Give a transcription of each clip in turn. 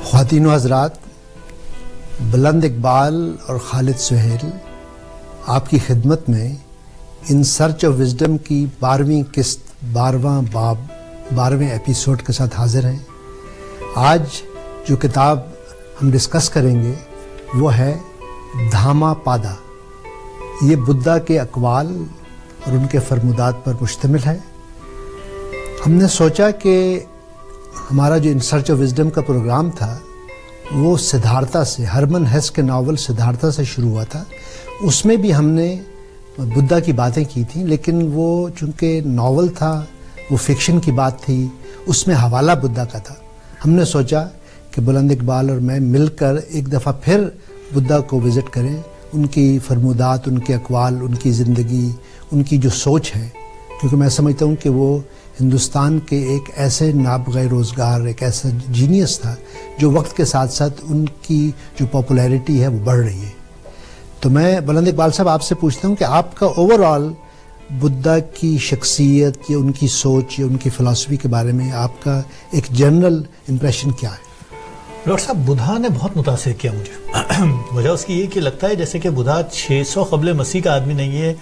خواتین و حضرات، بلند اقبال اور خالد سہیل آپ کی خدمت میں ان سرچ آف وزڈم کی 12ویں قسط 12واں باب 12ویں ایپیسوڈ کے ساتھ حاضر ہیں۔ آج جو کتاب ہم ڈسکس کریں گے وہ ہے دھاما پادا۔ یہ بدھا کے اقوال اور ان کے فرمودات پر مشتمل ہے۔ ہم نے سوچا کہ ہمارا جو ان سرچ آف وزڈم کا پروگرام تھا وہ سدھارتھا سے، ہرمن ہیس کے ناول سدھارتھا سے شروع ہوا تھا۔ اس میں بھی ہم نے بدھا کی باتیں کی تھیں، لیکن وہ چونکہ ناول تھا، وہ فکشن کی بات تھی، اس میں حوالہ بدھا کا تھا۔ ہم نے سوچا کہ بلند اقبال اور میں مل کر ایک دفعہ پھر بدھا کو وزٹ کریں، ان کی فرمودات، ان کے اقوال، ان کی زندگی، ان کی جو سوچ ہے، کیونکہ میں سمجھتا ہوں کہ وہ ہندوستان کے ایک ایسے نابغہ روزگار، ایک ایسا جینیس تھا جو وقت کے ساتھ ساتھ ان کی جو پاپولیرٹی ہے وہ بڑھ رہی ہے۔ تو میں بلند اقبال صاحب آپ سے پوچھتا ہوں کہ آپ کا اوور آل بدھا کی شخصیت یا ان کی سوچ یا ان کی فلسفی کے بارے میں آپ کا ایک جنرل امپریشن کیا ہے؟ ڈاکٹر صاحب، بدھا نے بہت متاثر کیا مجھے۔ وجہ اس کی یہ کہ لگتا ہے جیسے کہ بدھا 600 قبل مسیح کا آدمی نہیں ہے،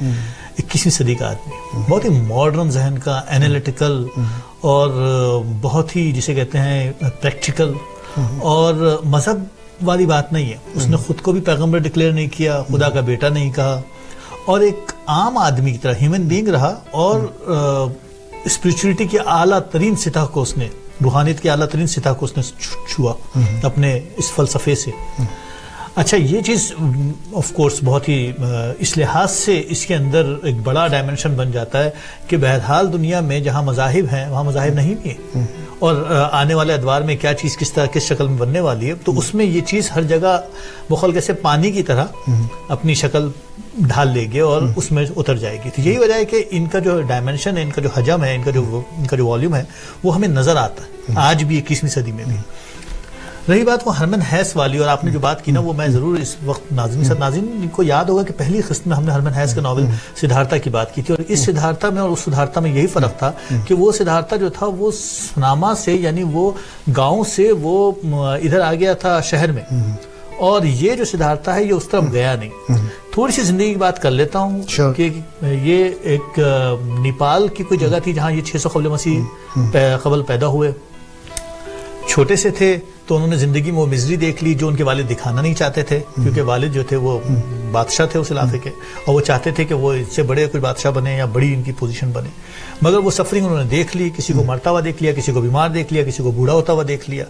21ویں صدی کا آدمی، بہت ہی ماڈرن ذہن کا، اینالیٹیکل اور بہت ہی جسے کہتے ہیں پریکٹیکل، اور مذہب والی بات نہیں ہے۔ اس نے خود کو بھی پیغمبر ڈکلیئر نہیں کیا، خدا کا بیٹا نہیں کہا، اور ایک عام آدمی کی طرح ہیومن بینگ رہا، اور اسپریچولیٹی کی اعلیٰ ترین سطح کو اس نے، روحانیت کی اعلیٰ ترین سطح کو اس نے چھوا اپنے اس فلسفے سے۔ اچھا، یہ چیز آف کورس بہت ہی اس لحاظ سے اس کے اندر ایک بڑا ڈائمنشن بن جاتا ہے کہ بہرحال دنیا میں جہاں مذاہب ہیں وہاں مذاہب نہیں بھی ہیں، اور آنے والے ادوار میں کیا چیز کس طرح کس شکل میں بننے والی ہے، تو اس میں یہ چیز ہر جگہ بخل کیسے پانی کی طرح اپنی شکل ڈھال لے گی اور اس میں اتر جائے گی۔ تو یہی وجہ ہے کہ ان کا جو ڈائمنشن ہے، ان کا جو حجم ہے، ان کا جو والیوم ہے، وہ ہمیں نظر آتا ہے آج بھی 21ویں صدی میں بھی۔ رہی بات وہ ہرمن ہیس والی، اور آپ نے جو بات کی نا، وہ میں ضرور اس وقت ناظرین کو یاد ہوگا کہ پہلی قسط میں ہم نے ہرمن ہیس کے ناول سدھارتھا کی بات کی تھی، اور اس سدھارتھا میں اور اس سدھارتھا میں یہی فرق تھا کہ وہ سدھارتھا جو تھا وہ سناما سے، یعنی وہ گاؤں سے وہ ادھر آ گیا تھا شہر میں، اور یہ جو سدھارتھا ہے یہ اس طرف گیا نہیں۔ تھوڑی سی زندگی کی بات کر لیتا ہوں کہ یہ ایک نیپال کی کوئی جگہ تھی جہاں یہ 600 قبل مسیح قبل پیدا ہوئے۔ چھوٹے سے تھے تو انہوں نے زندگی میں وہ مزری دیکھ لی جو ان کے والد دکھانا نہیں چاہتے تھے، کیونکہ والد جو تھے وہ بادشاہ تھے اس علاقے کے، اور وہ چاہتے تھے کہ وہ اس سے بڑے کوئی بادشاہ بنے یا بڑی ان کی پوزیشن بنے، مگر وہ سفرنگ انہوں نے دیکھ لی، کسی کو مرتا ہوا دیکھ لیا، کسی کو بیمار دیکھ لیا، کسی کو بوڑھا ہوتا ہوا دیکھ لیا،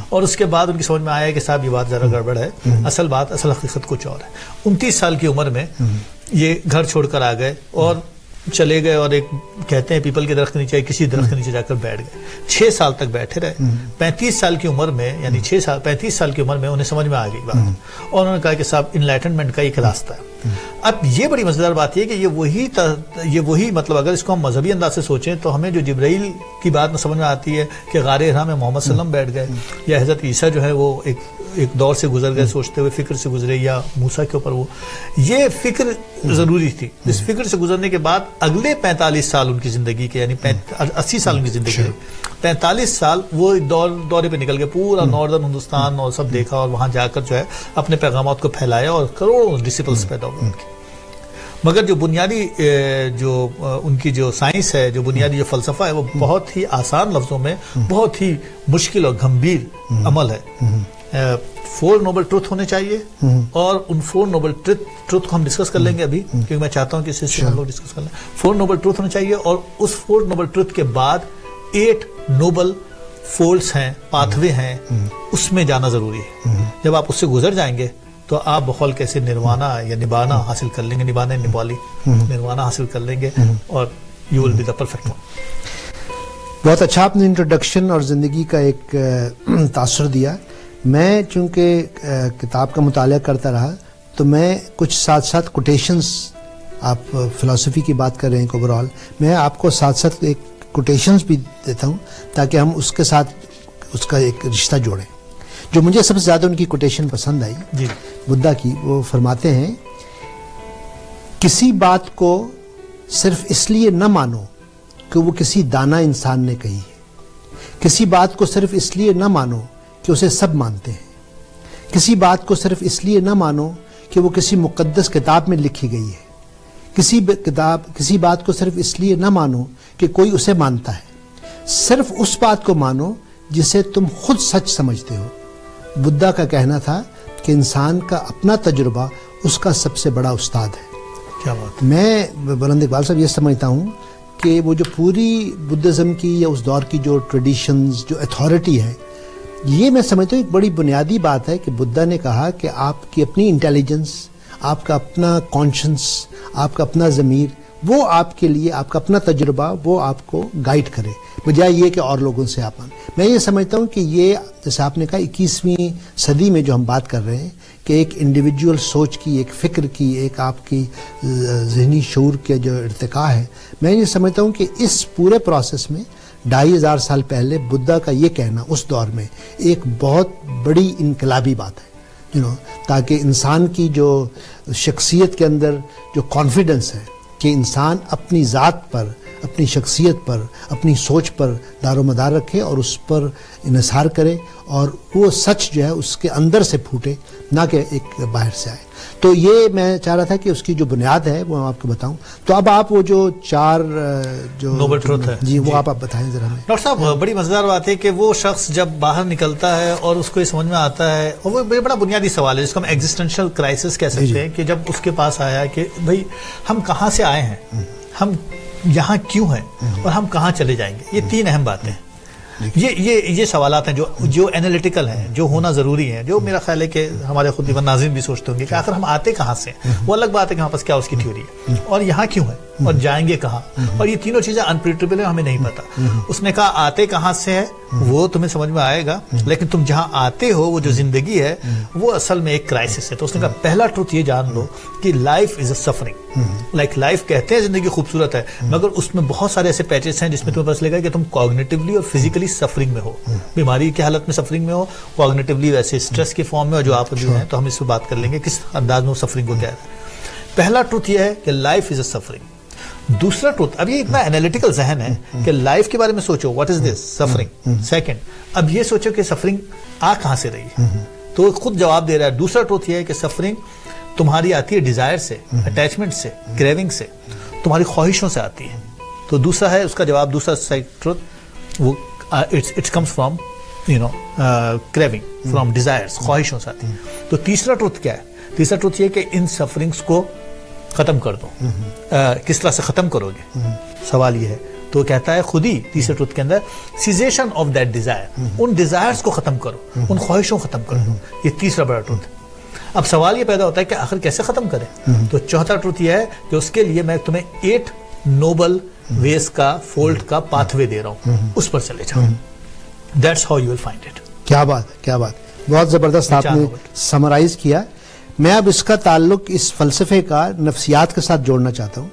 اور اس کے بعد ان کی سمجھ میں آیا کہ صاحب یہ بات ذرا گڑبڑ ہے، اصل حقیقت کچھ اور ہے۔ 29 سال کی عمر میں یہ گھر چھوڑ کر آ گئے اور چلے گئے، اور ایک کہتے ہیں پیپل کے درخت کے نیچے، کسی درخت کے نیچے جا کر بیٹھ گئے۔ 6 سال تک بیٹھے رہے۔ 35 سال کی عمر میں، یعنی 35 سال کی عمر میں انہیں سمجھ میں آ گئی بات، اور انہوں نے کہا کہ صاحب انلائٹنمنٹ کا ایک راستہ ہے۔ اب یہ بڑی مزیدار بات یہ ہے کہ یہ وہی مطلب اگر اس کو ہم مذہبی انداز سے سوچیں تو ہمیں جو جبرائیل کی بات میں سمجھ میں آتی ہے کہ غار حرا میں محمد صلی اللہ علیہ وسلم بیٹھ گئے، یا حضرت عیسیٰ جو ہے وہ ایک دور سے گزر گئے سوچتے ہوئے، فکر سے گزرے، یا موسیٰ کے اوپر یہ فکر ضروری تھی. اس فکر سے گزرنے کے بعد اگلے 45 سال ان کی زندگی کے، یعنی 80 سال ان کی زندگی کے، 45 سال وہ دورے پہ نکل گئے، پورا ناردرن ہندوستان اور سب دیکھا، اور وہاں جا کر جو ہے اپنے پیغامات کو پھیلایا، اور کروڑوں ڈسپلس پیدا ہوئے ان کی. مگر جو بنیادی جو ان کی جو سائنس ہے، جو بنیادی جو فلسفہ ہے، وہ بہت ہی آسان لفظوں میں بہت ہی مشکل اور گھمبیر عمل ہے. 4 نوبل ٹروتھ ہونے چاہیے، اور ان 4 نوبل ٹروتھ کو ہم ڈسکس کر لیں گے ابھی، کیونکہ میں چاہتا ہوں کہ اس سے ہم لوگ ڈسکس کر لیں. 4 نوبل ٹروتھ ہونے چاہیے، اور اس 4 نوبل ٹروتھ کے بعد 8 نوبل فولڈس ہیں، پاتھوے ہیں، اس میں جانا ضروری ہے. جب آپ اس سے گزر جائیں گے تو آپ بقول کیسے نروانا یا نبانا حاصل کر لیں گے، نبانا نبالی نروانا حاصل کر لیں گے، اور you will be the perfect one. بہت اچھا آپ نے انٹروڈکشن اور زندگی کا ایک تاثر دیا. میں چونکہ کتاب کا مطالعہ کرتا رہا تو میں کچھ ساتھ ساتھ کوٹیشنز، آپ فلسفی کی بات کر رہے ہیں اوور آل، میں آپ کو ساتھ ساتھ ایک کوٹیشنز بھی دیتا ہوں تاکہ ہم اس کے ساتھ اس کا ایک رشتہ جوڑیں. جو مجھے سب سے زیادہ ان کی کوٹیشن پسند آئی جی بدھا کی، وہ فرماتے ہیں کسی بات کو صرف اس لیے نہ مانو کہ وہ کسی دانا انسان نے کہی ہے، کسی بات کو صرف اس لیے نہ مانو کہ اسے سب مانتے ہیں، کسی بات کو صرف اس لیے نہ مانو کہ وہ کسی مقدس کتاب میں لکھی گئی ہے، کسی بات کو صرف اس لیے نہ مانو کہ کوئی اسے مانتا ہے، صرف اس بات کو مانو جسے تم خود سچ سمجھتے ہو. بدھا کا کہنا تھا کہ انسان کا اپنا تجربہ اس کا سب سے بڑا استاد ہے. کیا بات. میں بلند اقبال صاحب یہ سمجھتا ہوں کہ وہ جو پوری بدھزم کی یا اس دور کی جو ٹریڈیشنز، جو اتھارٹی ہے، یہ میں سمجھتا ہوں ایک بڑی بنیادی بات ہے کہ بدھا نے کہا کہ آپ کی اپنی انٹیلیجنس، آپ کا اپنا کانشنس، آپ کا اپنا ضمیر، وہ آپ کے لیے، آپ کا اپنا تجربہ وہ آپ کو گائیڈ کرے، بجائے یہ کہ اور لوگوں سے آپ. میں یہ سمجھتا ہوں کہ یہ جیسے آپ نے کہا 21ویں صدی میں جو ہم بات کر رہے ہیں کہ ایک انڈیویجول سوچ کی، ایک فکر کی، ایک آپ کی ذہنی شعور کے جو ارتقاء ہے، میں یہ سمجھتا ہوں کہ اس پورے پروسیس میں 2500 سال پہلے بدھا کا یہ کہنا اس دور میں ایک بہت بڑی انقلابی بات ہے، تاکہ انسان کی جو شخصیت کے اندر جو کانفیڈنس ہے کہ انسان اپنی ذات پر، اپنی شخصیت پر، اپنی سوچ پر دار و مدار رکھے اور اس پر انحصار کرے، اور وہ سچ جو ہے اس کے اندر سے پھوٹے، نہ کہ ایک باہر سے آئے. تو یہ میں چاہ رہا تھا کہ اس کی جو بنیاد ہے وہ آپ کو بتاؤں. تو اب آپ وہ جو 4 جو نوبل ٹروتھ ہے جی وہ آپ بتائیں ذرا ہمیں. ڈاکٹر صاحب بڑی مزیدار بات ہے کہ وہ شخص جب باہر نکلتا ہے اور اس کو یہ سمجھ میں آتا ہے، اور وہ بڑا بنیادی سوال ہے جس کو ہم ایگزسٹینشل کرائسس کہہ سکتے ہیں، کہ جب اس کے پاس آیا کہ بھئی ہم کہاں سے آئے ہیں، ہم یہاں کیوں ہیں، اور ہم کہاں چلے جائیں گے. یہ 3 اہم باتیں ہیں. یہ سوالات ہیں جو انالیٹیکل ہیں، جو ہونا ضروری ہیں، جو میرا خیال ہے کہ ہمارے خود ناظرین بھی سوچتے ہوں گے کہ آخر ہم آتے کہاں سے ہیں. وہ الگ بات ہے کہ ہمارے پاس کیا اس کی تھیوری ہے، اور یہاں کیوں ہے، اور جائیں گے کہاں. اور یہ تینوں چیزیں انپریڈکٹیبل ہیں، ہمیں نہیں پتا. اس نے کہا آتے کہاں سے ہے وہ تمہیں سمجھ میں آئے گا، لیکن تم جہاں آتے ہو وہ جو زندگی ہے وہ اصل میں ایک کرائسس ہے. تو اس نے کہا پہلا ٹروتھ یہ جان لو کہ life is a suffering. Like life کہتے ہیں زندگی خوبصورت ہے، مگر اس میں بہت سارے ایسے پیچز ہیں جس میں تمہیں پتہ چلے گا کہ تم کوگنیٹیولی اور فزیکلی سفرنگ میں ہو، بیماری کی حالت میں سفرنگ میں ہو، کوگنیٹیولی ویسے اسٹریس کے فارم میں، اور جو آپ ابھی ہیں تو ہم اس پہ بات کر لیں گے کس انداز میں سفرنگ کو کہہ رہے ہیں. پہلا ٹروتھ یہ ہے کہ لائف از اے سفرنگ. دوسرا ٹروتھ، اب یہ اتنا انالیٹیکل ذہن ہے کہ لائف کے بارے میں سوچو what is this suffering. Second, اب یہ سوچو کہ سفرنگ آ کہاں سے رہی ہے، تو خود جواب دے رہا ہے. دوسرا ٹروتھ یہ ہے کہ سفرنگ تمہاری آتی ہے ڈیزائر سے، اٹیچمنٹ سے، کریونگ سے، تمہاری خواہشوں سے آتی ہے. تو دوسرا ہے اس کا جواب، دوسرا ٹروتھ وہ it comes from craving, from desires, خواہشوں سے آتی ہے. تو تیسرا ٹروتھ کیا ہے؟ تیسرا ٹروتھ یہ کہ ان سفرنگز کو ختم کر دو. کس طرح سے ختم کرو گے، سوال یہ ہے. تو کہتا ہے خود ہی تیسرے ٹروتھ کے اندر سیزیشن آف دیٹ ڈیزائر، ان ڈیزائرز کو ختم کرو، ان خواہشوں کو ختم کرو. یہ تیسرا بڑا ٹروتھ ہے. اب سوال یہ پیدا ہوتا ہے کہ آخر کیسے ختم کریں. تو چوتھا ٹروتھ یہ ہے کہ اس کے لیے میں تمہیں 8 نوبل ویز کا فولٹ کا پاتھ وے دے رہا ہوں، اس پر چلے جاؤ. That's how you will find it. کیا بات ہے، کیا بات، بہت زبردست آپ نے سمرائز کیا. میں اب اس کا تعلق اس فلسفے کا نفسیات کے ساتھ جوڑنا چاہتا ہوں،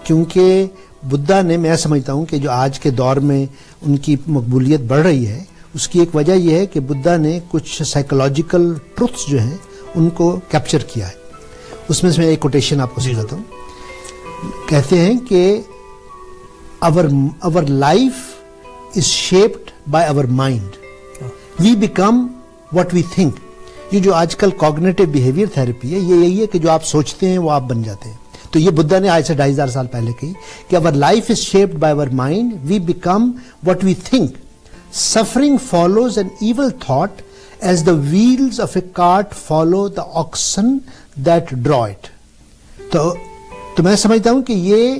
کیونکہ بدھا نے، میں سمجھتا ہوں کہ جو آج کے دور میں ان کی مقبولیت بڑھ رہی ہے، اس کی ایک وجہ یہ ہے کہ بدھا نے کچھ سائیکولوجیکل ٹروتھس جو ہیں ان کو کیپچر کیا ہے. اس میں سے میں ایک کوٹیشن آپ کو سکھاتا ہوں. کہتے ہیں کہ our life is shaped by our mind. We become what we think. یہ جو آج کل کوگنیٹو بیہیویئر تھراپی ہے، یہ یہی ہے کہ جو آپ سوچتے ہیں وہ آپ بن جاتے ہیں. تو یہ بدھا نے آج سے 2500 سال پہلے کہی کہ our life is shaped by our mind. We become what we think. Suffering follows an evil thought as the wheels of a cart follow the oxen that draw it. تو میں سمجھتا ہوں کہ یہ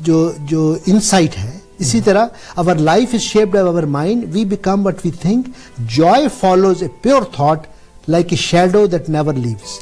جو انسائٹ ہے، اسی طرح our life is shaped by our mind. We become what we think. Joy follows a pure thought like a shadow that never leaves.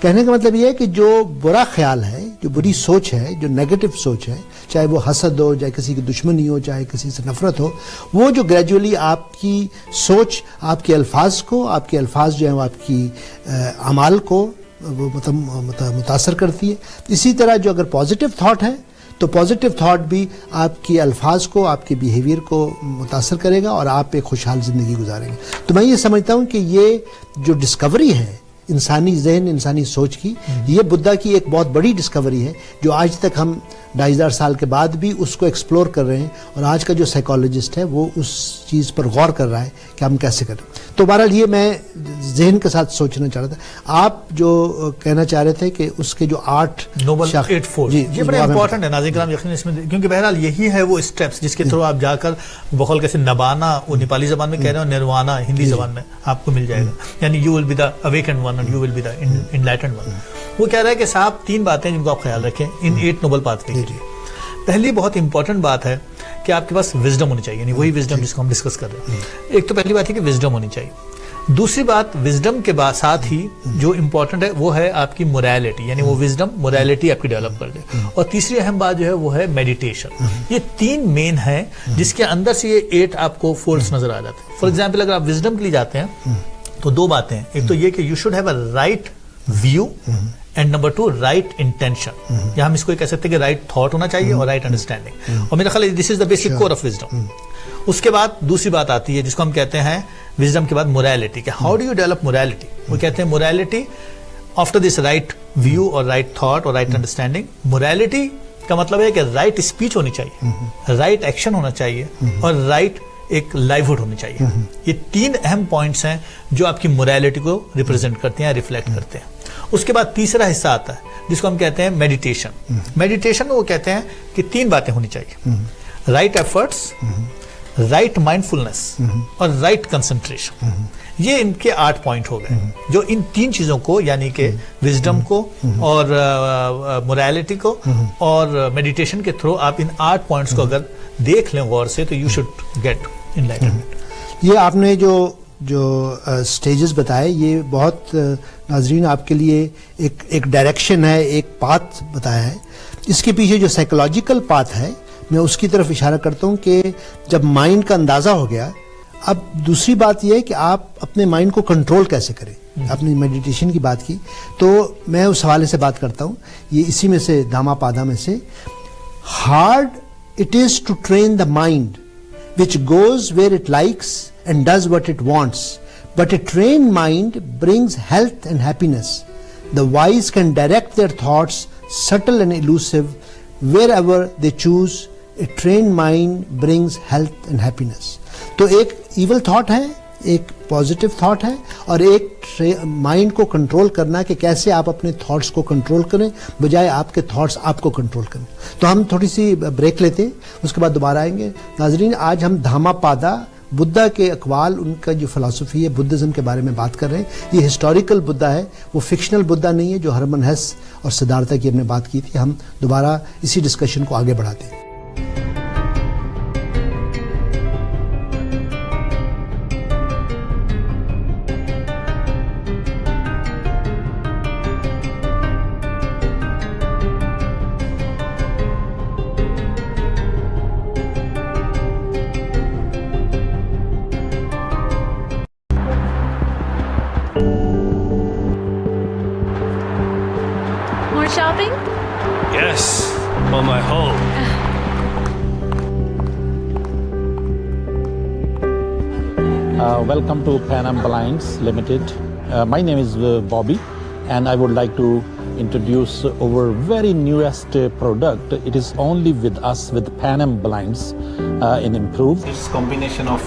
کہنے کا مطلب یہ ہے کہ جو برا خیال ہے، جو بری سوچ ہے، جو نیگیٹو سوچ ہے، چاہے وہ حسد ہو، چاہے کسی کی دشمنی ہو، چاہے کسی سے نفرت ہو، وہ جو گریجولی آپ کی سوچ، آپ کے الفاظ کو، آپ کے الفاظ جو ہیں وہ آپ کی اعمال کو وہ متاثر کرتی ہے. اسی طرح جو اگر پازیٹیو تھاٹ ہے تو پازیٹیو تھاٹ بھی آپ کے الفاظ کو، آپ کے بیہیویئر کو متاثر کرے گا اور آپ ایک خوشحال زندگی گزاریں گے. تو میں یہ سمجھتا ہوں کہ یہ جو ڈسکوری ہے انسانی ذہن، انسانی سوچ کی، یہ بدھا کی ایک بہت بڑی ڈسکوری ہے جو آج تک ہم 2500 سال کے بعد بھی اس کو ایکسپلور کر رہے ہیں. اور آج کا جو سائیکالوجسٹ ہے وہ اس چیز پر غور کر رہا ہے کہ ہم کیسے کریں. تو بہرحال یہ میں ذہن کے ساتھ سوچنا چاہ رہا تھا. آپ جو کہنا چاہ رہے تھے کہ اس کے جو 8 نوبل 8 فورس، یہ بڑے امپورٹنٹ ہے ناظرین کرام یقین اس میں، کیونکہ بہرحال یہی ہے وہ اسٹیپس جس کے تھرو آپ جا کر بقول کیسے نبانا، وہ نیپالی زبان میں کہہ رہے ہیں، اور نروانا ہندی زبان میں آپ کو مل جائے گا. یعنی you will be the awakened one and you will be the enlightened one. وہ کہہ رہا ہے کہ صاحب 3 باتیں جن کو آپ خیال رکھیں ان 8 نوبل پاتھ کے لیے. پہلی بہت امپورٹنٹ بات ہے کہ آپ کے پاس وزڈم ہونی چاہیے، یعنی وہی وزڈم جس کو ہم ڈسکس کر رہے ہیں. ایک تو پہلی بات ہے کہ وزڈم ہونی چاہیے. دوسری بات وزڈم کے ساتھ ہی جو امپورٹنٹ ہے وہ ہے آپ کی موریلٹی، یعنی وہ وزڈم موریلٹی آپ کی ڈیولپ کر دے. اور تیسری اہم بات جو ہے وہ ہے میڈیٹیشن. یہ 3 مین ہیں جس کے اندر سے یہ 8 آپ کو فولڈز نظر آ جاتے ہیں. فار ایگزامپل اگر آپ وزڈم کے لیے جاتے ہیں تو 2 باتیں ہیں. ایک تو یہ کہ you should have a right view and number 2 right intention, یا ہم اس کو کہہ سکتے ہیں کہ رائٹ تھاٹ ہونا چاہیے اور رائٹ انڈرسٹینڈنگ. اور میرا خیال ہے this is the basic core of wisdom. اس کے بعد دوسری بات آتی ہے جس کو ہم کہتے ہیں وزڈم کے بعد موریلٹی، کہ how do you develop morality. وہ کہتے ہیں morality after this right view اور رائٹ تھاٹ اور رائٹ انڈرسٹینڈنگ. موریلٹی کا مطلب ہے کہ رائٹ اسپیچ ہونی چاہیے، رائٹ ایکشن ہونا چاہیے اور رائٹ ایک لائیوہڈ ہونی چاہیے. یہ 3 اہم پوائنٹس ہیں جو آپ کی موریلٹی کو ریپرزینٹ کرتے ہیں، ریفلیکٹ کرتے ہیں. اس کے بعد تیسرا حصہ آتا ہے جس کو ہم کہتے ہیں میڈیٹیشن. میڈیٹیشن میں وہ کہتے ہیں کہ 3 باتیں ہونی چاہیے: رائٹ ایفرٹس، رائٹ مائنڈفلنس اور رائٹ کنسنٹریشن. یہ ان کے 8 پوائنٹ ہو گئے جو ان 3 چیزوں کو، یعنی کہ وزڈم کو اور موریلٹی کو اور میڈیٹیشن کے تھرو آپ ان 8 پوائنٹس کو اگر دیکھ لیں غور سے تو یو شوڈ گیٹ انلائٹنمنٹ. یہ آپ نے جو سٹیجز بتائے یہ بہت ناظرین آپ کے لیے ایک ڈائریکشن ہے، ایک پاتھ بتایا ہے. اس کے پیچھے جو سائیکولوجیکل پاتھ ہے میں اس کی طرف اشارہ کرتا ہوں کہ جب مائنڈ کا اندازہ ہو گیا، اب دوسری بات یہ ہے کہ آپ اپنے مائنڈ کو کنٹرول کیسے کریں. آپ نے میڈیٹیشن کی بات کی تو میں اس حوالے سے بات کرتا ہوں. یہ اسی میں سے دھاما پادا میں سے، hard it is to train the mind which goes where it likes and does what it wants, but a trained mind brings health and happiness. The wise can direct their thoughts, subtle and elusive, wherever they choose. A trained mind brings health and happiness. تو ایک evil thought ہے، ایک positive thought ہے، اور ایک mind کو control کرنا کہ کیسے آپ اپنے تھاٹس کو کنٹرول کریں بجائے آپ کے تھاٹس آپ کو کنٹرول کریں. تو ہم تھوڑی سی بریک لیتے ہیں، اس کے بعد دوبارہ آئیں گے. ناظرین آج ہم دھاما پادا، بدھا کے اقوال، ان کا جو فلسفی ہے بدھزم کے بارے میں بات کر رہے ہیں. یہ ہسٹوریکل بدھا ہے، وہ فکشنل بدھا نہیں ہے جو ہرمن ہیس اور سدھارتھا کی ہم نے بات کی تھی. ہم دوبارہ اسی ڈسکشن کو آگے بڑھاتے ہیں. Yes, on my home. Welcome to Pan Am Blinds Limited. My name is Bobby, and I would like to introduce our very newest product. It is only with us with Pan Am Blinds in improved. It's combination of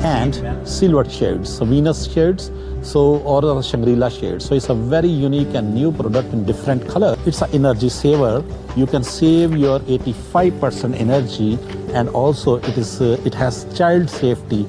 and silver shades, so Venus shades, or Shangri-La shades. So it's a very unique and new product in different color. It's an energy saver. You can save your 85% energy, and also it has child safety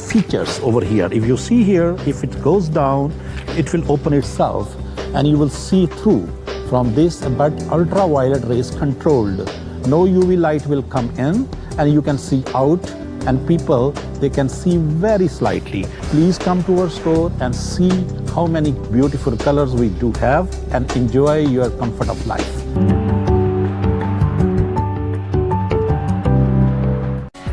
features over here. If you see here, if it goes down, it will open itself, and you will see through from this, but ultraviolet rays controlled. No UV light will come in, and you can see out, and people, they can see very slightly. Please come to our store and see how many beautiful colors we do have, and enjoy your comfort of life.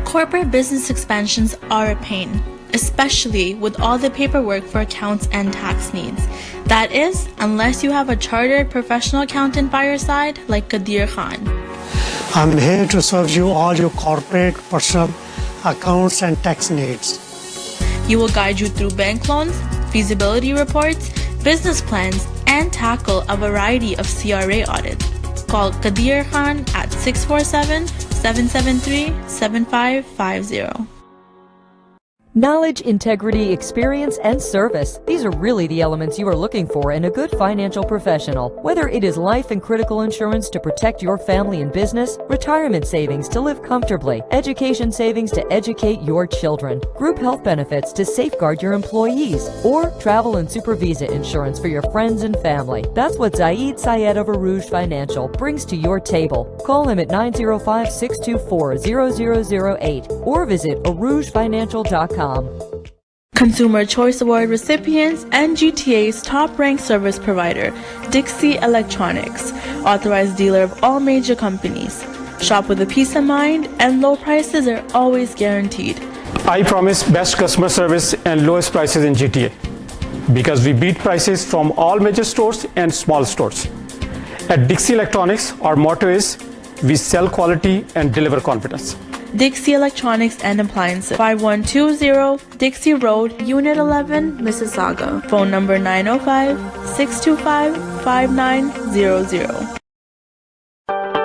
Corporate business expansions are a pain, especially with all the paperwork for accounts and tax needs. That is, unless you have a chartered professional accountant by your side like Qadir Khan. I'm here to serve you all your corporate, personal, accounts and tax needs. You will guide you through bank loans, feasibility reports, business plans, and tackle a variety of CRA audits. Call Qadir Khan at 647-773-7550. Knowledge, integrity, experience, and service. These are really the elements you are looking for in a good financial professional. Whether it is life and critical insurance to protect your family and business, retirement savings to live comfortably, education savings to educate your children, group health benefits to safeguard your employees, or travel and super visa insurance for your friends and family. That's what Zaid Syed of Arouge Financial brings to your table. Call him at 905-624-0008 or visit ArougeFinancial.com. Consumer Choice Award recipients and GTA's top-ranked service provider, Dixie Electronics, authorized dealer of all major companies. Shop with a peace of mind, and low prices are always guaranteed. I promise best customer service and lowest prices in GTA, because we beat prices from all major stores and small stores. At Dixie Electronics, our motto is, we sell quality and deliver confidence. Dixie Electronics and Appliances, 5120 Dixie Road, Unit 11, Mississauga. Phone number 905-625-5900.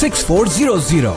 6400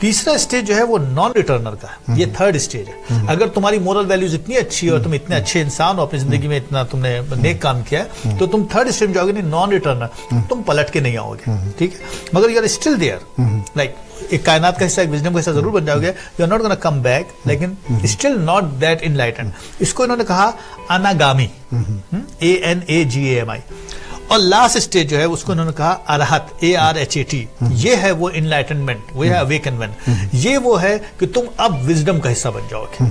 تیسرا stage جو ہے وہ نان ریٹرنر کا ہے, یہ third stage ہے. اگر تمہاری مورل ویلیوز اتنی اچھی ہے اور تم اتنے اچھے انسان ہو, اپنی زندگی میں اتنا تم نے نیک کام کیا ہے, تو تم تھرڈ اسٹیج میں جاؤ گے, نہیں نان ریٹرنر, تم پلٹ کے نہیں آؤ گے, ٹھیک ہے. مگر you are still there, like ایک کائنات کا حصہ, ایک وزڈم کا حصہ ضرور بن جاؤ گے, you are not gonna come back, لیکن اسٹل ناٹ دیٹ انلائٹنڈ. اس کو انہوں نے کہا اناگامی, ANAGAMI. اور لاسٹ اسٹیج جو ہے اس کو انہوں نے کہا ارہت, ARHAT. یہ ہے وہ انلائٹنمنٹ, وہ ہے اویکنمنٹ. یہ وہ ہے کہ تم اب وزڈم کا حصہ بن جاؤ گے,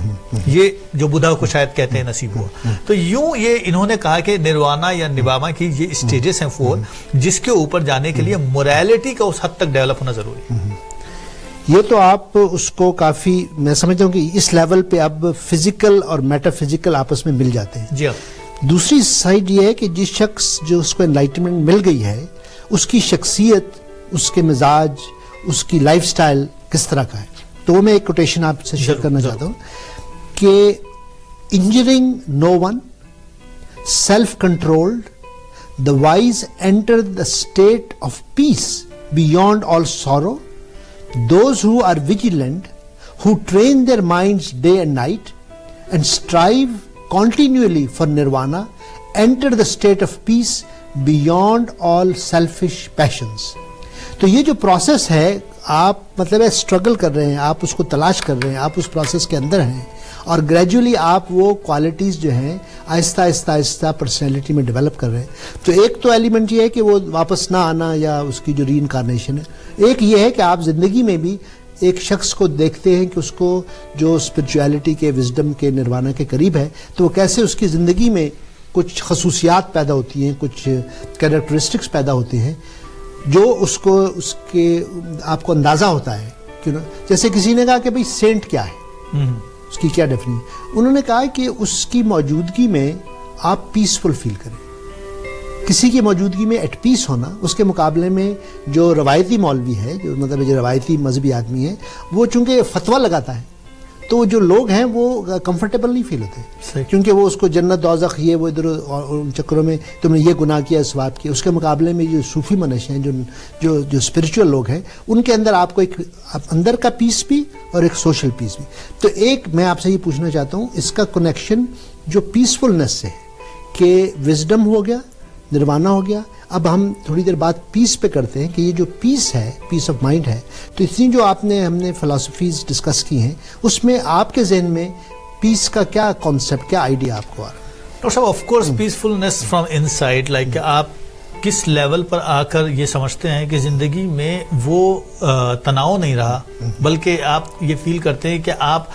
یہ جو بدھا کو شاید کہتے ہیں نصیب ہوا. تو یوں یہ انہوں نے کہا کہ نروانا یا نباما کی یہ اسٹیجز ہیں 4, جس کے اوپر جانے کے لیے موریلٹی کا اس حد تک ڈیولپ ہونا ضروری ہے. یہ تو آپ اس کو کافی, میں سمجھتا ہوں کہ اس لیول پہ اب فزیکل اور میٹا فزیکل آپس میں مل جاتے ہیں. جی ہاں. دوسری سائڈ یہ ہے کہ جس شخص جو اس کو انلائٹمنٹ مل گئی ہے, اس کی شخصیت, اس کے مزاج, اس کی لائف سٹائل کس طرح کا ہے. تو میں ایک کوٹیشن آپ سے شیئر کرنا چاہتا ہوں کہ injuring no one, self controlled, the wise enter the state of peace beyond all sorrow, those who are vigilant, who train their minds day and night and strive continually for nirvana, enter the state of peace beyond all selfish passions. تو یہ جو process ہے, آپ مطلب struggle کر رہے ہیں, آپ اس کو تلاش کر رہے ہیں, آپ اس پروسیس کے اندر ہیں, اور گریجولی آپ وہ کوالٹیز جو ہیں آہستہ آہستہ آہستہ پرسنالٹی میں ڈیولپ کر رہے ہیں. تو ایک تو ایلیمنٹ یہ ہے کہ وہ واپس نہ آنا یا اس کی جو ری انکارنیشن ہے. ایک یہ ہے کہ آپ زندگی میں بھی ایک شخص کو دیکھتے ہیں کہ اس کو جو اسپرچویلٹی کے, وزڈم کے, نروانا کے قریب ہے, تو وہ کیسے اس کی زندگی میں کچھ خصوصیات پیدا ہوتی ہیں, کچھ کیریکٹرسٹکس پیدا ہوتے ہیں جو اس کو, اس کے آپ کو اندازہ ہوتا ہے. جیسے کسی نے کہا کہ بھئی سینٹ کیا ہے, اس کی کیا ڈیفینیشن. انہوں نے کہا کہ اس کی موجودگی میں آپ پیسفل فیل کریں. کسی کی موجودگی میں ایٹ پیس ہونا, اس کے مقابلے میں جو روایتی مولوی ہے, جو مطلب جو روایتی مذہبی آدمی ہے, وہ چونکہ فتویٰ لگاتا ہے تو جو لوگ ہیں وہ کمفرٹیبل نہیں فیل ہوتے, کیونکہ وہ اس کو جنت دوزخ یہ وہ ادھر ان چکروں میں تم نے یہ گناہ کیا, ثواب کیا. اس کے مقابلے میں جو صوفی منش ہیں, جو اسپرچول لوگ ہیں, ان کے اندر آپ کو ایک اندر کا پیس بھی اور ایک سوشل پیس بھی. تو ایک میں آپ سے یہ پوچھنا چاہتا ہوں, اس کا کنیکشن جو پیسفلنس سے ہے کہ وزڈم ہو گیا, نروانا ہو گیا, اب ہم تھوڑی دیر بعد پیس پہ کرتے ہیں کہ یہ جو پیس ہے, پیس آف مائنڈ ہے. تو اتنی جو ہم نے فلاسفیز ڈسکس کی ہیں, اس میں آپ کے ذہن میں پیس کا کیا کانسیپٹ, کیا آئیڈیا آپ کو آ رہا ہے؟ ڈاکٹر صاحب, of course peacefulness from inside, like آپ کس لیول پر آ کر یہ سمجھتے ہیں کہ زندگی میں وہ تناؤ نہیں رہا, بلکہ آپ یہ فیل کرتے ہیں کہ آپ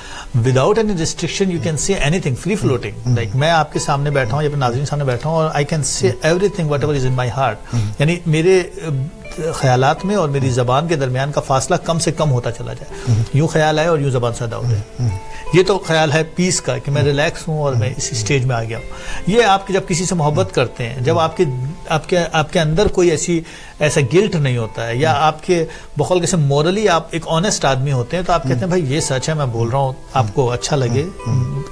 without any restriction you can see any thing, free floating. Like میں آپ کے سامنے بیٹھا ہوں یا اپنے ناظرین سامنے بیٹھا ہوں, اور I can see every thing what ever is in my heart. یعنی میرے خیالات میں اور میری زبان کے درمیان کا فاصلہ کم سے کم ہوتا چلا جائے. یوں خیال آئے اور یوں زبان سے ادا ہو جائے. یہ تو خیال ہے پیس کا کہ میں ریلیکس ہوں اور میں اس اسٹیج میں آ گیا ہوں. یہ آپ جب کسی سے محبت کرتے ہیں, جب آپ کے اندر کوئی ایسا گلٹ نہیں ہوتا ہے, یا آپ کے بقول کیسے مورلی آپ ایک آنیسٹ آدمی ہوتے ہیں, تو آپ کہتے ہیں بھائی یہ سچ ہے, میں بول رہا ہوں, آپ کو اچھا لگے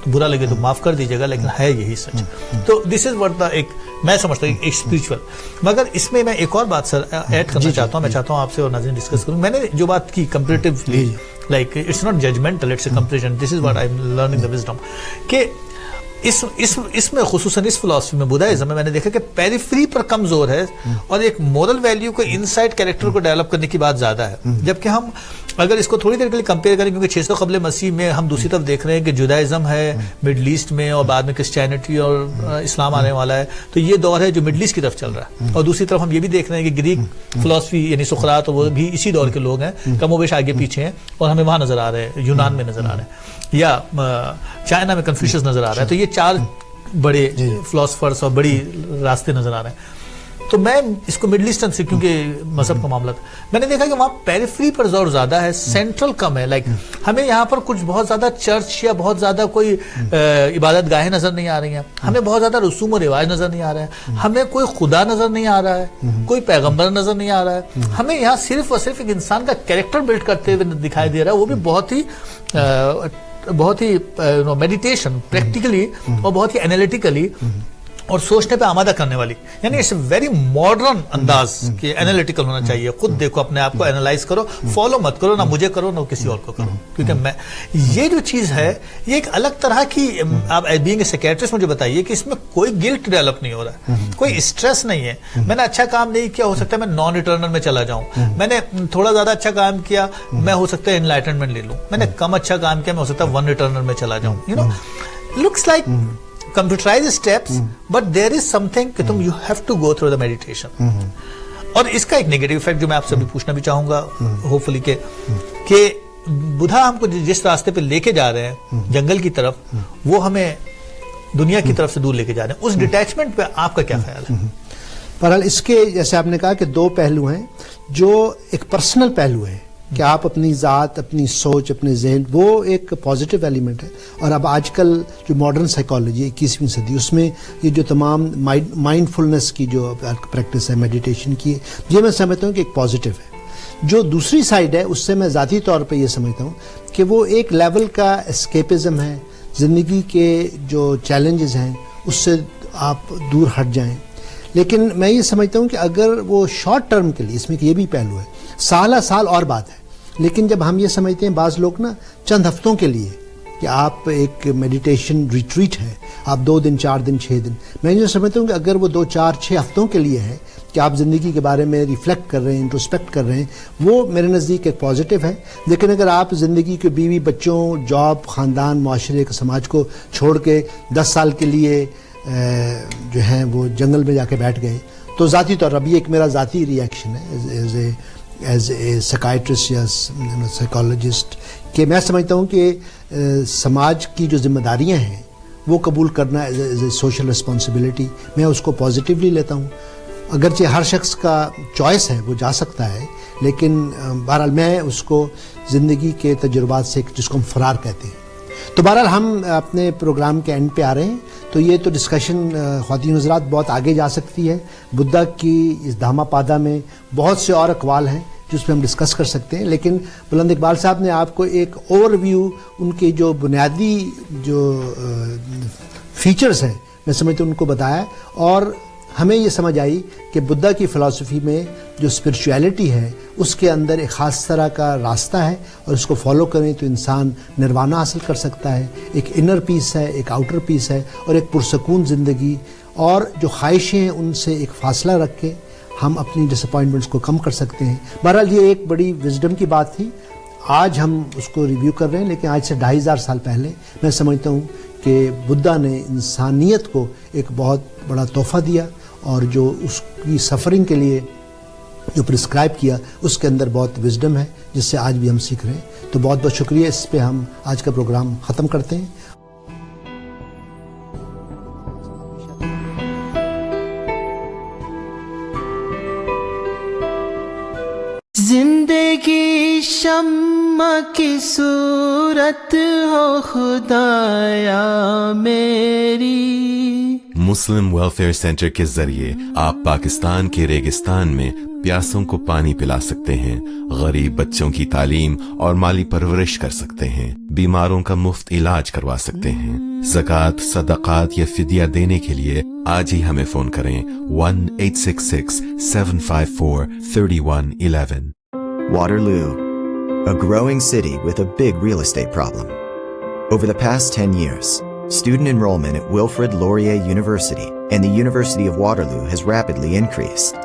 برا لگے تو معاف کر دیجیے گا, لیکن ہے یہی سچ. تو دس از واٹ ایک میں سمجھتا ہوں ایک اسپرچل. مگر اس میں ایک اور بات سر ایڈ کرنا چاہتا ہوں, میں چاہتا ہوں آپ سے اور ناظرین ڈسکس کروں. میں نے جو بات کی comparatively, like it's not judgmental, it's a comparison. This is what I'm learning the wisdom کہ اس میں خصوصاً اس فلاسفی میں, بدھائزم میں, میں نے دیکھا کہ پیریفری پر کم زور ہے اور ایک مورل ویلیو کو انسائڈ کیریکٹر کو ڈیولپ کرنے کی بات زیادہ ہے. جبکہ ہم اگر اس کو تھوڑی دیر کے لیے کمپیئر کریں, کیونکہ 600 قبل مسیح میں ہم دوسری طرف دیکھ رہے ہیں کہ جودائزم ہے مڈل ایسٹ میں, اور بعد میں کرسچینٹی اور اسلام آنے والا ہے, تو یہ دور ہے جو مڈل ایسٹ کی طرف چل رہا ہے. اور دوسری طرف ہم یہ بھی دیکھ رہے ہیں کہ گریک فلاسفی یعنی سقراط, وہ بھی اسی دور کے لوگ ہیں, کم و بیش آگے پیچھے ہیں, اور ہمیں وہاں نظر آ رہے ہیں, یونان میں نظر آ رہے ہیں, یا چائنا میں کنفیوشس نظر آ رہا ہے. تو یہ 4 بڑے فلاسفرس اور بڑی راستے نظر آ رہے ہیں. تو میں اس کو مڈل ایسٹرن سے, کیونکہ مذہب کا معاملہ تھا, میں نے دیکھا کہ وہاں پیریفری پر زور زیادہ ہے, سینٹرل کم ہے. لائک ہمیں یہاں پر کچھ بہت زیادہ چرچ یا بہت زیادہ کوئی عبادت گاہیں نظر نہیں آ رہی ہیں, ہمیں بہت زیادہ رسوم و رواج نظر نہیں آ رہا ہے, ہمیں کوئی خدا نظر نہیں آ رہا ہے, کوئی پیغمبر نظر نہیں آ رہا ہے. ہمیں یہاں صرف اور صرف ایک انسان کا کیریکٹر بلڈ کرتے ہوئے دکھائی دے رہا ہے, وہ بھی بہت ہی میڈیٹیشن پریکٹیکلی اور بہت ہی انالیٹیکلی, اور سوچنے پہ آمادہ کرنے والی, یعنی اٹس ویری ماڈرن انداز کہ اینالیٹیکل ہونا چاہیے. خود دیکھو, اپنے آپ کو اینالائز کرو, فالو مت کرو, نہ مجھے کرو نہ کسی اور کو کرو. کیونکہ میں یہ جو چیز ہے یہ ایک الگ طرح کی, آپ بینگ اے سائکیٹرسٹ مجھے بتائیے کہ اس میں کوئی گلٹ ڈیولپ نہیں ہو رہا ہے, کوئی اسٹریس نہیں ہے. میں نے اچھا کام نہیں کیا, ہو سکتا ہے میں نان ریٹرنر میں چلا جاؤں. میں نے تھوڑا زیادہ اچھا کام کیا, میں ہو سکتا ہے انلائٹنمنٹ لے لوں. میں نے کم اچھا کام کیا, میں ہو سکتا ہے ون ریٹرنر میں چلا جاؤں. You know, looks like computerized steps, but there is something کہ تم you have to go through the meditation. اور اس کا ایک نیگیٹو ایفیکٹ جو میں آپ سے بھی پوچھنا بھی چاہوں گا, ہوپ فلی کہ بدھا ہم کو جس راستے پہ لے کے جا رہے ہیں جنگل کی طرف, وہ ہمیں دنیا کی طرف سے دور لے کے جا رہے ہیں. اس ڈیٹیچمنٹ پہ آپ کا کیا خیال ہے؟ بہرحال اس کے جیسے آپ نے کہا کہ دو پہلو ہیں. جو ایک پرسنل پہلو ہے کہ آپ اپنی ذات, اپنی سوچ, اپنے ذہن, وہ ایک پازیٹیو ایلیمنٹ ہے. اور اب آج کل جو ماڈرن سائیکالوجی 21ویں صدی, اس میں یہ جو تمام مائنڈ فلنس کی جو پریکٹس ہے, میڈیٹیشن کی, یہ میں سمجھتا ہوں کہ ایک پازیٹیو ہے. جو دوسری سائڈ ہے اس سے میں ذاتی طور پہ یہ سمجھتا ہوں کہ وہ ایک لیول کا اسکیپزم ہے. زندگی کے جو چیلنجز ہیں اس سے آپ دور ہٹ جائیں. لیکن میں یہ سمجھتا ہوں کہ اگر وہ شارٹ ٹرم کے لیے, اس میں یہ بھی پہلو ہے, سالہ سال اور بات ہے. لیکن جب ہم یہ سمجھتے ہیں بعض لوگ نا چند ہفتوں کے لیے کہ آپ ایک میڈیٹیشن ریٹریٹ ہے, آپ 2 دن 4 دن 6 دن, میں یہ سمجھتا ہوں کہ اگر وہ 2 4 6 ہفتوں کے لیے ہے کہ آپ زندگی کے بارے میں ریفلیکٹ کر رہے ہیں, انٹروسپیکٹ کر رہے ہیں, وہ میرے نزدیک ایک پازیٹیو ہے. لیکن اگر آپ زندگی کے بیوی بچوں, جاب, خاندان, معاشرے کے سماج کو چھوڑ کے 10 سال کے لیے جو ہیں وہ جنگل میں جا کے بیٹھ گئے, تو ذاتی طور پر اب یہ ایک میرا ذاتی ریئیکشن ہے ایز اے سائیکائٹرسٹ یا سائیکالوجسٹ, کہ میں سمجھتا ہوں کہ سماج کی جو ذمہ داریاں ہیں وہ قبول کرنا ایز اے سوشل رسپانسبلٹی, میں اس کو پازیٹیولی لیتا ہوں. اگرچہ ہر شخص کا چوائس ہے, وہ جا سکتا ہے, لیکن بہرحال میں اس کو زندگی کے تجربات سے, جس کو ہم فرار کہتے ہیں. تو بہرحال ہم اپنے پروگرام کے اینڈ پہ آ رہے ہیں. تو یہ تو ڈسکشن خواتین حضرات بہت آگے جا سکتی ہے. بدھا کی اس دھاما پادا میں بہت سے اور اقوال ہیں جس پہ ہم ڈسکس کر سکتے ہیں, لیکن بلند اقبال صاحب نے آپ کو ایک اوور ویو, ان کے جو بنیادی جو فیچرز ہیں میں سمجھتا ہوں ان کو بتایا, اور ہمیں یہ سمجھ آئی کہ بدھا کی فلسفی میں جو اسپرچویلٹی ہے اس کے اندر ایک خاص طرح کا راستہ ہے, اور اس کو فالو کریں تو انسان نروانا حاصل کر سکتا ہے. ایک انر پیس ہے, ایک آؤٹر پیس ہے, اور ایک پرسکون زندگی, اور جو خواہشیں ہیں ان سے ایک فاصلہ رکھ کے ہم اپنی ڈس اپوائنٹمنٹس کو کم کر سکتے ہیں. بہرحال یہ ایک بڑی وزڈم کی بات تھی, آج ہم اس کو ریویو کر رہے ہیں, لیکن آج سے 2500 سال پہلے میں سمجھتا ہوں کہ بدھا نے انسانیت کو ایک بہت بڑا تحفہ دیا, اور جو اس کی سفرنگ کے لیے جو پرسکرائب کیا اس کے اندر بہت وزڈم ہے, جس سے آج بھی ہم سیکھ رہے ہیں. تو بہت بہت شکریہ. اس پہ ہم آج کا پروگرام ختم کرتے ہیں. زندگی شمع کی صورت ہو خدایا میری. مسلم ویلفیئر سینٹر کے ذریعے آپ پاکستان کے ریگستان میں پیاسوں کو پانی پلا سکتے ہیں, غریب بچوں کی تعلیم اور مالی پرورش کر سکتے ہیں, بیماروں کا مفت علاج کروا سکتے ہیں. زکوٰۃ, صدقات یا فدیہ دینے کے لیے آج ہی ہمیں فون کریں 1-866-754-3111. Waterloo, a growing city with a big real estate problem. Over the past 10 years, student enrollment at Wilfrid Laurier University and the University of Waterloo has rapidly increased.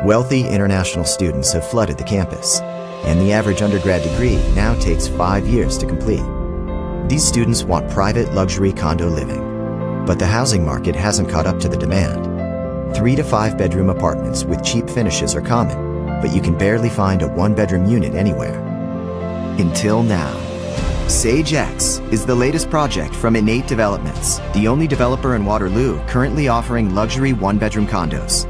Wealthy international students have flooded the campus, and the average undergrad degree now takes 5 years to complete. These students want private luxury condo living, but the housing market hasn't caught up to the demand. 3 to 5 bedroom apartments with cheap finishes are common, but you can barely find a 1-bedroom unit anywhere. Until now. Sage X is the latest project from Innate Developments, the only developer in Waterloo currently offering luxury 1-bedroom condos.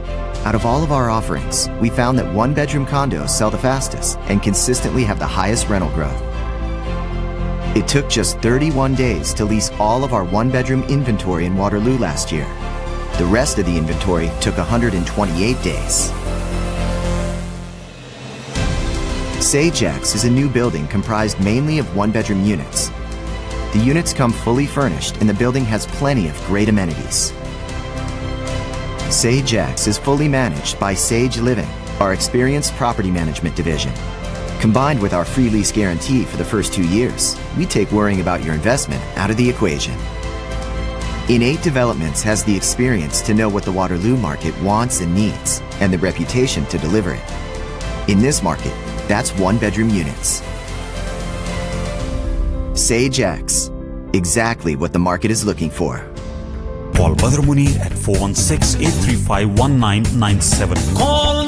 Out of all of our offerings, we found that 1-bedroom condos sell the fastest and consistently have the highest rental growth. It took just 31 days to lease all of our 1-bedroom inventory in Waterloo last year. The rest of the inventory took 128 days. Sage X is a new building comprised mainly of 1-bedroom units. The units come fully furnished and the building has plenty of great amenities. Sage X is fully managed by Sage Living, our experienced property management division. Combined with our free lease guarantee for the first 2 years, we take worrying about your investment out of the equation. Innate Developments has the experience to know what the Waterloo market wants and needs, and the reputation to deliver it. In this market, that's one-bedroom units. Sage X, exactly what the market is looking for. Call Badr Munir at 416-835-1997. Call